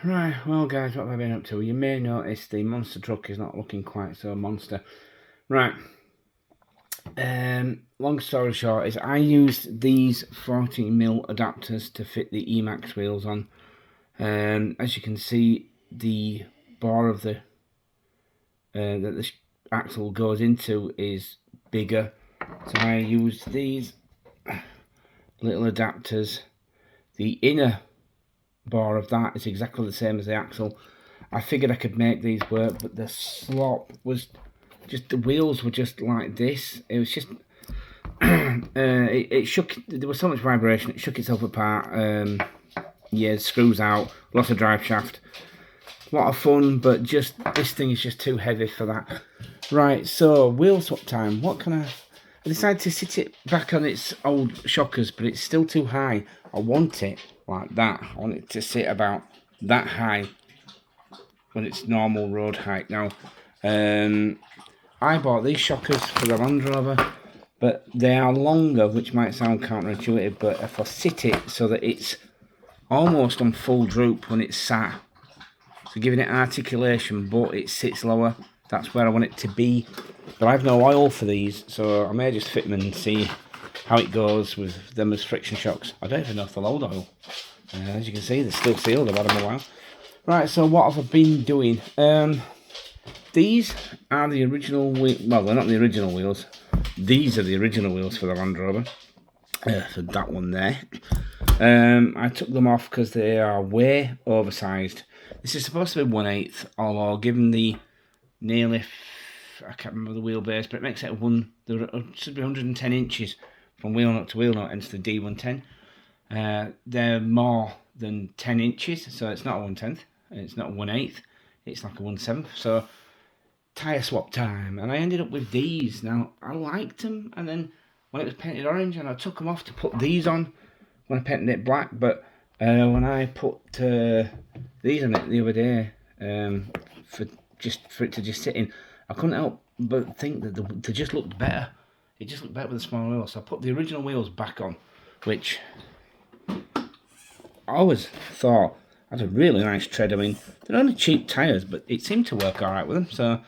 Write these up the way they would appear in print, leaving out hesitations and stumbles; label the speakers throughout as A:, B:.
A: Right, well guys, what have I been up to? You may notice the monster truck is not looking quite so monster. Right, long story short is I used these 40mm adapters to fit the Emax wheels on. As you can see, the bar of the that the axle goes into is bigger, so I used these little adapters. The inner bar of that is exactly the same as the axle. I figured I could make these work, but the slop was just, the wheels were just like this. It was just it shook. There was so much vibration, it shook itself apart. Yeah, screws out, lost a drive shaft. A lot of fun, but just this thing is just too heavy for that. Right, so wheel swap time. What can I decided to sit it back on its old shockers, but it's still too high. I want it like that. I want it to sit about that high when it's normal road height. Now, I bought these shockers for the Landrover, but they are longer, which might sound counterintuitive, but if I sit it so that it's almost on full droop when it's sat, so giving it articulation, but it sits lower, that's where I want it to be. But I've no oil for these, so I may just fit them and see how it goes with them as friction shocks. I don't even know if they'll hold oil. As you can see, they're still sealed. I've had them a while. Right, so what have I been doing? These are the original wheels. Well, they're not the original wheels. These are the original wheels for the Land Rover. For that one there. I took them off because they are way oversized. This is supposed to be 1/8, although given the nearly, I can't remember the wheelbase, but it makes it there should be 110 inches from wheel nut to wheel nut, hence the D110. They're more than 10 inches, so it's not a 1/10, it's not a 1/8, it's like a 1/7. So tyre swap time, and I ended up with these. Now I liked them, and then when it was painted orange, and I took them off to put these on when I painted it black. But when I put these on it the other day, for it to just sit in, I couldn't help but think that they just looked better. It just looked better with the small wheels. So I put the original wheels back on, which I always thought had a really nice tread. I mean, they're only cheap tyres, but it seemed to work alright with them. So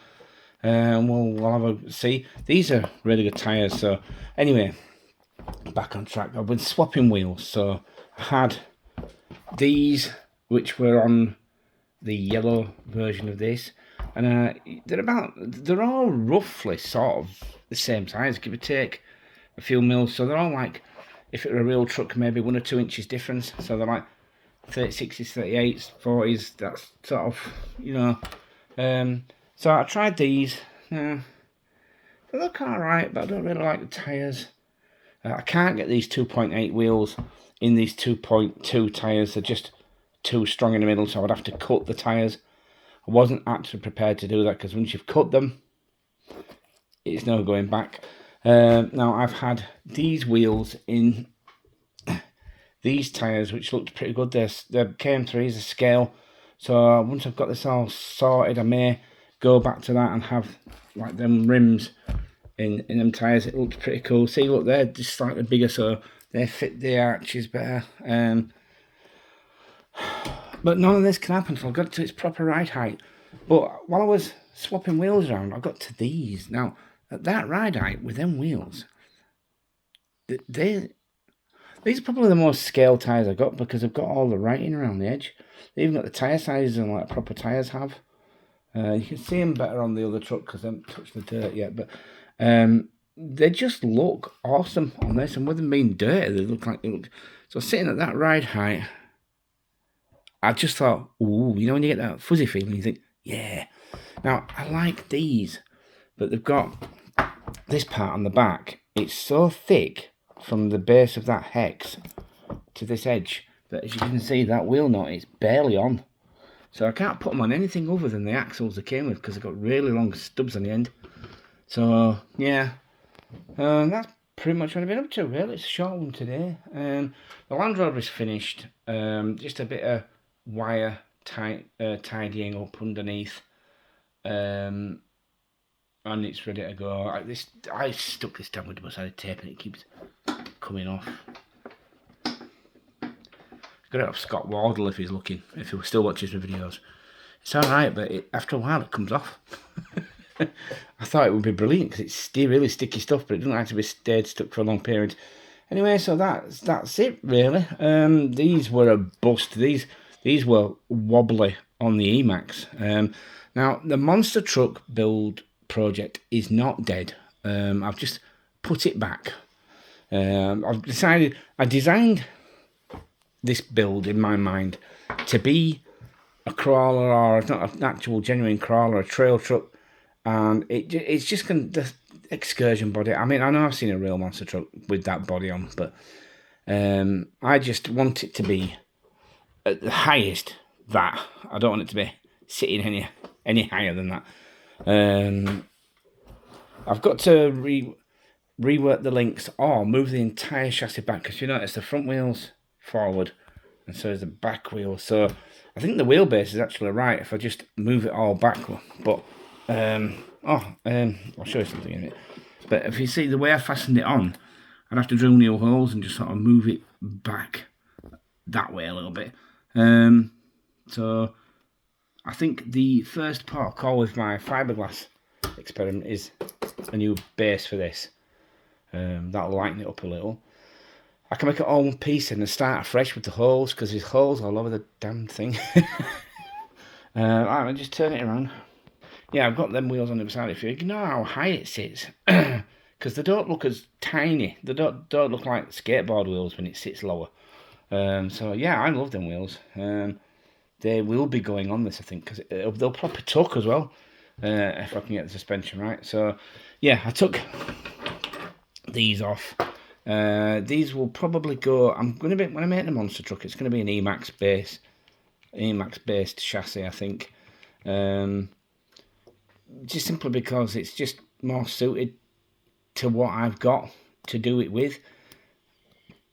A: we'll have a see. These are really good tyres. So anyway, back on track. I've been swapping wheels. So I had these, which were on the yellow version of this, and they're all roughly sort of the same size, give or take a few mils. So they're all like, if it were a real truck, maybe 1 or 2 inches difference. So they're like 36s, 38s, 40s. That's sort of, you know. So I tried these. They look alright, but I don't really like the tyres. I can't get these 2.8 wheels in these 2.2 tyres. They're just too strong in the middle, so I would have to cut the tyres. I wasn't actually prepared to do that, because once you've cut them, it's no going back. Now I've had these wheels in these tyres, which looked pretty good. They're KM3s, a scale. So once I've got this all sorted, I may go back to that and have like them rims in them tyres. It looks pretty cool. See, look, they're just slightly bigger, so they fit the arches better. But none of this can happen until I got to its proper ride height. But while I was swapping wheels around, I got to these. Now, at that ride height with them wheels, these are probably the most scale tyres I got, because I've got all the writing around the edge. They even got the tyre sizes and like proper tyres have. You can see them better on the other truck because I haven't touched the dirt yet, but they just look awesome on this. And with them being dirty, they look like so sitting at that ride height, I just thought, ooh, you know when you get that fuzzy feeling, you think, yeah. Now, I like these, but they've got this part on the back. It's so thick from the base of that hex to this edge that, as you can see, that wheel nut is barely on. So I can't put them on anything other than the axles they came with, because they've got really long stubs on the end. So, yeah, that's pretty much what I've been up to, really. It's a short one today. The Land Rover is finished. Just a bit of wire tidying up underneath. And it's ready to go. I stuck this down with double-sided tape and it keeps coming off. got it off Scott Wardle if he's looking, if he still watches the videos. It's alright, but after a while it comes off. I thought it would be brilliant because it's really sticky stuff, but it doesn't like to be stayed stuck for a long period. Anyway, so that's it really. These were a bust. These were wobbly on the Emax. Now the monster truck build project is not dead. I've just put it back. I designed this build in my mind to be a crawler, or not an actual genuine crawler, a trail truck, and it's just going the Excursion body. I mean, I know I've seen a real monster truck with that body on, but I just want it to be at the highest that. I don't want it to be sitting any higher than that. I've got to rework the links or move the entire chassis back, because you notice the front wheels forward and so is the back wheel. So I think the wheelbase is actually right if I just move it all back. But I'll show you something in it. But if you see the way I fastened it on, I'd have to drill new holes and just sort of move it back that way a little bit. So I think the first part of call with my fiberglass experiment is a new base for this. That'll lighten it up a little. I can make it all one piece and start afresh with the holes, because there's holes all over the damn thing. Alright, just turn it around. Yeah, I've got them wheels on the other side. If you ignore how high it sits, because they don't look as tiny. They don't look like skateboard wheels when it sits lower. So yeah, I love them wheels. They will be going on this, I think, because they'll probably tuck as well, if I can get the suspension right. So yeah, I took these off. These will probably go. When I make the monster truck, it's going to be an Emax based chassis, I think. Just simply because it's just more suited to what I've got to do it with.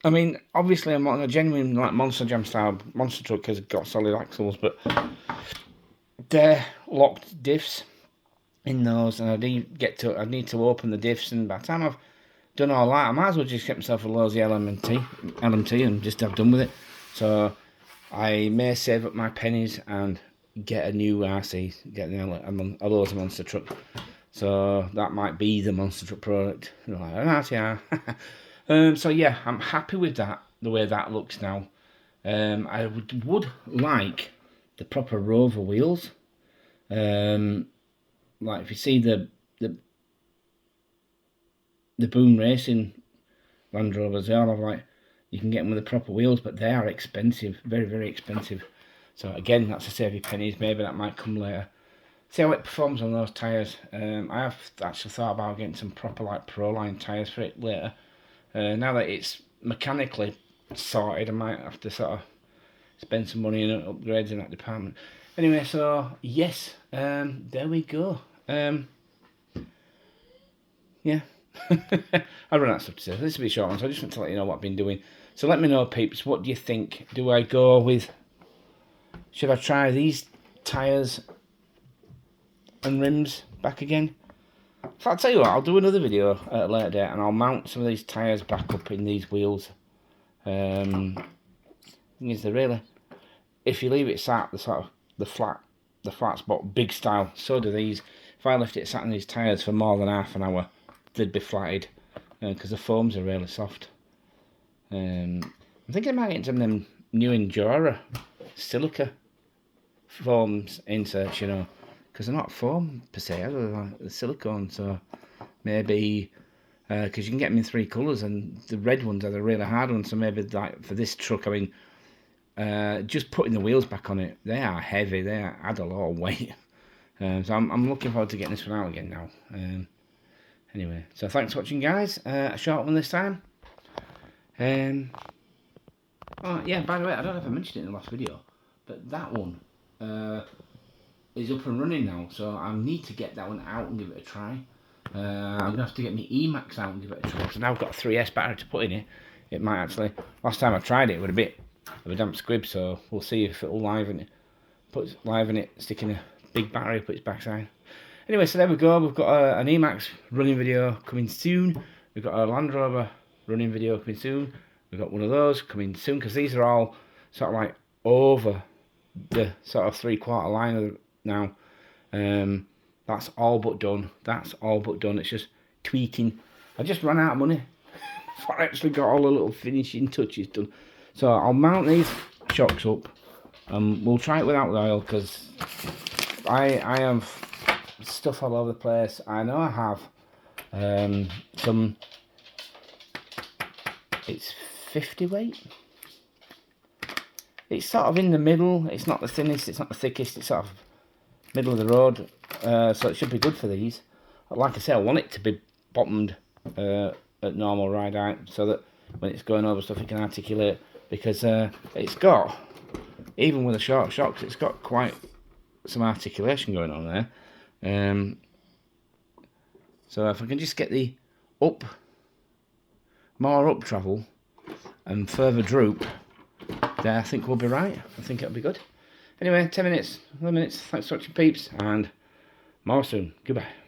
A: I mean, obviously, I'm not a genuine like Monster Jam style monster truck has got solid axles, but they're locked diffs in those, and I need to open the diffs, and by the time I've done all that, I might as well just get myself a lousy LMT and just have done with it. So I may save up my pennies and get a new RC, get a lousy monster truck. So that might be the monster truck product, like an RTR. So yeah, I'm happy with that, the way that looks now. I would like the proper Rover wheels. Like if you see the Boom Racing Landrovers, they all have like, you can get them with the proper wheels, but they are expensive, very, very expensive. So again, that's to save you pennies. Maybe that might come later. See how it performs on those tyres. I have actually thought about getting some proper like Proline tyres for it later. Now that it's mechanically sorted, I might have to sort of spend some money in upgrades in that department. Anyway, so yes, there we go. Yeah. I run out of stuff to say. This will be a short one, so I just want to let you know what I've been doing. So let me know, peeps, what do you think? Do I go with... Should I try these tyres and rims back again? So I'll tell you what, I'll do another video at a later date, and I'll mount some of these tyres back up in these wheels. Thing is, they're really... If you leave it sat, the flat spot, big style, so do these. If I left it sat in these tyres for more than half an hour, they'd be flatted, because the foams are really soft. I'm thinking I might get some of them new Endura silica foams inserts, you know, because they're not foam per se, they're like silicone. So maybe because you can get them in 3 colours, and the red ones are the really hard ones. So maybe like for this truck, I mean, just putting the wheels back on it, they are heavy, they add a lot of weight. So I'm looking forward to getting this one out again now. Anyway, so thanks for watching, guys. A short one this time. Oh yeah, by the way, I don't know if I mentioned it in the last video, but that one is up and running now, so I need to get that one out and give it a try. I'm going to have to get my Emax out and give it a try. So now I've got a 3S battery to put in it. It might actually, last time I tried it, it was a bit of a damp squib, so we'll see if it'll liven it, stick in a big battery up its backside. Anyway, so there we go. We've got an Emax running video coming soon. We've got a Landrover running video coming soon. We've got one of those coming soon, because these are all sort of like over the sort of 3/4 line now. That's all but done. That's all but done. It's just tweaking. I just ran out of money before I actually got all the little finishing touches done. So I'll mount these shocks up. We'll try it without the oil, because I have stuff all over the place. I know I have some. It's 50 weight. It's sort of in the middle. It's not the thinnest, it's not the thickest, it's sort of middle of the road. So it should be good for these. Like I say, I want it to be bottomed at normal ride height, so that when it's going over stuff it can articulate, because it's got, even with the short shocks, it's got quite some articulation going on there. So if I can just get the more up travel and further droop, then I think we'll be right. I think it'll be good. Anyway, 10 minutes, 11 minutes. Thanks for watching, peeps, and more soon. Goodbye.